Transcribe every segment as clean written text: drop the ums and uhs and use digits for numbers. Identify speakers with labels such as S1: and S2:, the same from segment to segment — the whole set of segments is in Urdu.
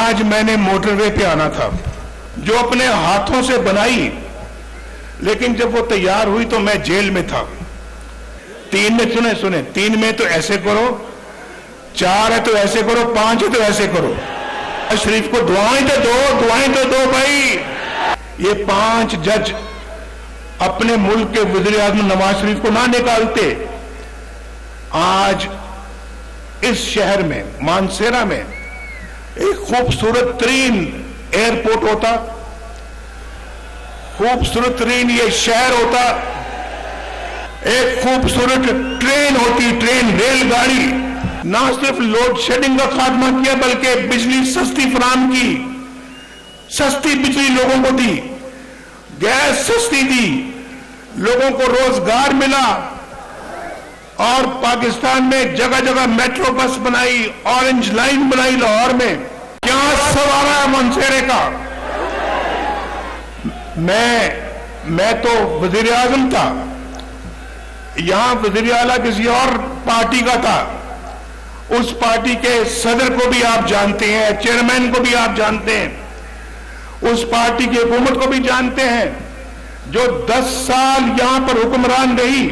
S1: آج میں نے موٹر وے پہ آنا تھا جو اپنے ہاتھوں سے بنائی، لیکن جب وہ تیار ہوئی تو میں جیل میں تھا۔ 3 میں سنیں 3 میں تو ایسے کرو، 4 ہے تو ایسے کرو، 5 ہے تو ایسے کرو۔ شریف کو دعائیں تو دو بھائی۔ یہ 5 جج اپنے ملک کے وزیر اعظم نواز شریف کو نہ نکالتے، آج اس شہر میں مانسیرا میں ایک خوبصورت ترین ایئرپورٹ ہوتا، خوبصورت ترین یہ شہر ہوتا، ایک خوبصورت ٹرین ہوتی، ٹرین ریل گاڑی، نہ صرف لوڈ شیڈنگ کا خاتمہ کیا بلکہ بجلی سستی فراہم کی، سستی بجلی لوگوں کو دی، گیس سستی دی، لوگوں کو روزگار ملا، اور پاکستان میں جگہ جگہ میٹرو بس بنائی، اورنج لائن بنائی لاہور میں۔ کیا سوارا ہے منصیرے کا؟ میں تو وزیر اعظم تھا، یہاں وزیر اعلیٰ کسی اور پارٹی کا تھا، اس پارٹی کے صدر کو بھی آپ جانتے ہیں، چیئرمین کو بھی آپ جانتے ہیں، اس پارٹی کی حکومت کو بھی جانتے ہیں، جو 10 سال یہاں پر حکمران رہی۔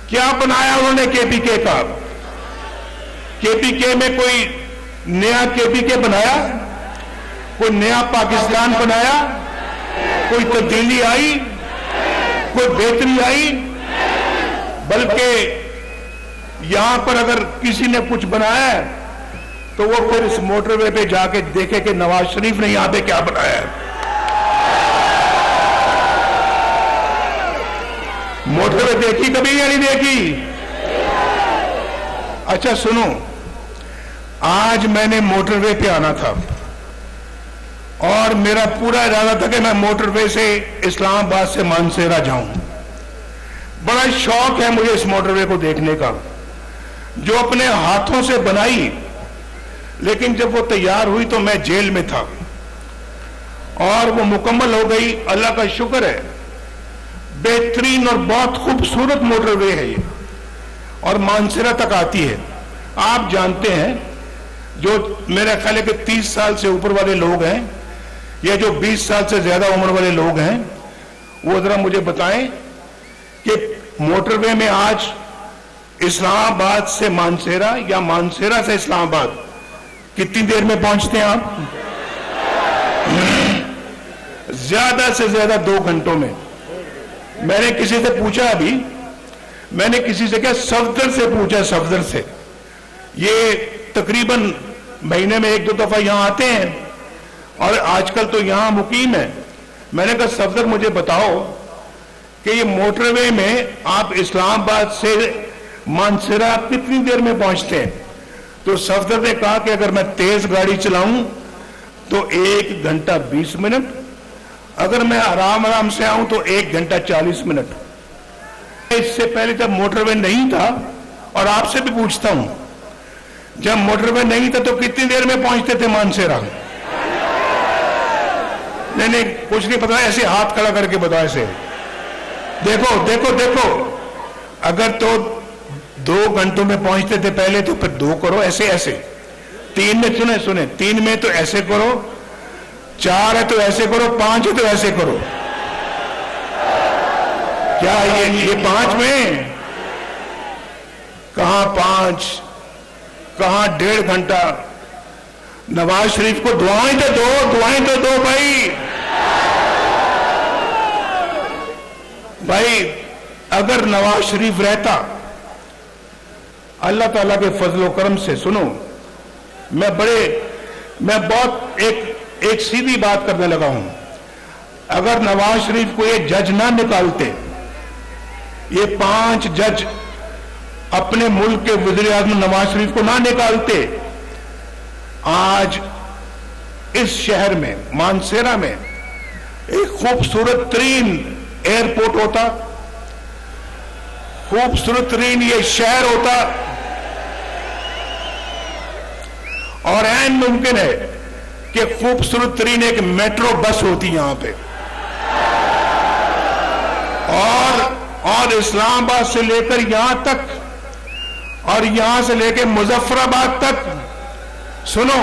S1: کیا بنایا انہوں نے کے پی کے کا؟ کے پی کے میں کوئی نیا کے پی کے بنایا؟ کوئی نیا پاکستان بنایا؟ کوئی تبدیلی آئی؟ کوئی بہتری آئی؟ بلکہ یہاں پر اگر کسی نے کچھ بنایا ہے تو وہ پھر اس موٹر وے پہ جا کے دیکھے کہ نواز شریف نے یہاں پہ کیا بنایا ہے۔ موٹر وے دیکھی کبھی یا نہیں دیکھی؟ اچھا سنو، آج میں نے موٹر وے پہ آنا تھا اور میرا پورا ارادہ تھا کہ میں موٹر وے سے اسلام آباد سے مانسیرا جاؤں۔ بڑا شوق ہے مجھے اس موٹر وے کو دیکھنے کا، جو اپنے ہاتھوں سے بنائی، لیکن جب وہ تیار ہوئی تو میں جیل میں تھا اور وہ مکمل ہو گئی۔ اللہ کا شکر ہے، بہترین اور بہت خوبصورت موٹر وے ہے یہ، اور مانسیرا تک آتی ہے۔ آپ جانتے ہیں، جو میرا خیال ہے کہ 30 سال سے اوپر والے لوگ ہیں یا جو 20 سال سے زیادہ عمر والے لوگ ہیں، وہ ذرا مجھے بتائیں کہ موٹر وے میں آج اسلام آباد سے مانسیرا یا مانسیرا سے اسلام آباد کتنی دیر میں پہنچتے ہیں آپ؟ زیادہ سے زیادہ 2 گھنٹوں میں۔ میں نے کسی سے پوچھا، ابھی میں نے کسی سے کیا صفدر سے پوچھا، صفدر سے، یہ تقریباً مہینے میں 1-2 دفعہ یہاں آتے ہیں اور آج کل تو یہاں مقیم ہے۔ میں نے کہا صفدر مجھے بتاؤ کہ یہ موٹر وے میں آپ اسلام آباد سے مانسیرا کتنی دیر میں پہنچتے ہیں؟ تو صفدر نے کہا کہ اگر میں تیز گاڑی چلاؤں تو 1 گھنٹہ 20 منٹ، اگر میں آرام سے آؤں تو 1 گھنٹہ 40 منٹ۔ اس سے پہلے جب موٹر وے نہیں تھا، اور آپ سے بھی پوچھتا ہوں، جب موٹر وے نہیں تھا تو کتنی دیر میں پہنچتے تھے مانسیرا؟ نہیں کچھ نہیں پتا، ایسے ہاتھ کھڑا کر کے بتاؤ، ایسے دیکھو، اگر تو 2 گھنٹوں میں پہنچتے تھے پہلے تو پھر 2 کرو، ایسے 3 میں سنیں 3 میں تو ایسے کرو، 4 ہے تو ایسے کرو، 5 ہے تو ایسے کرو۔ کیا یہ 5 میں؟ کہاں 5، کہاں 1.5 گھنٹہ؟ نواز شریف کو دعائیں تو دو بھائی۔ اگر نواز شریف رہتا، اللہ تعالیٰ کے فضل و کرم سے، سنو، میں بہت ایک سیدھی بات کرنے لگا ہوں، اگر نواز شریف کو یہ جج نہ نکالتے، یہ 5 جج اپنے ملک کے وزیر اعظم نواز شریف کو نہ نکالتے، آج اس شہر میں مانسیرا میں ایک خوبصورت ترین ایئرپورٹ ہوتا، خوبصورت ترین یہ شہر ہوتا، اور عین ممکن ہے کہ خوبصورت ترین ایک میٹرو بس ہوتی یہاں پہ، اور اسلام آباد سے لے کر یہاں تک، اور یہاں سے لے کے مظفر آباد تک، سنو،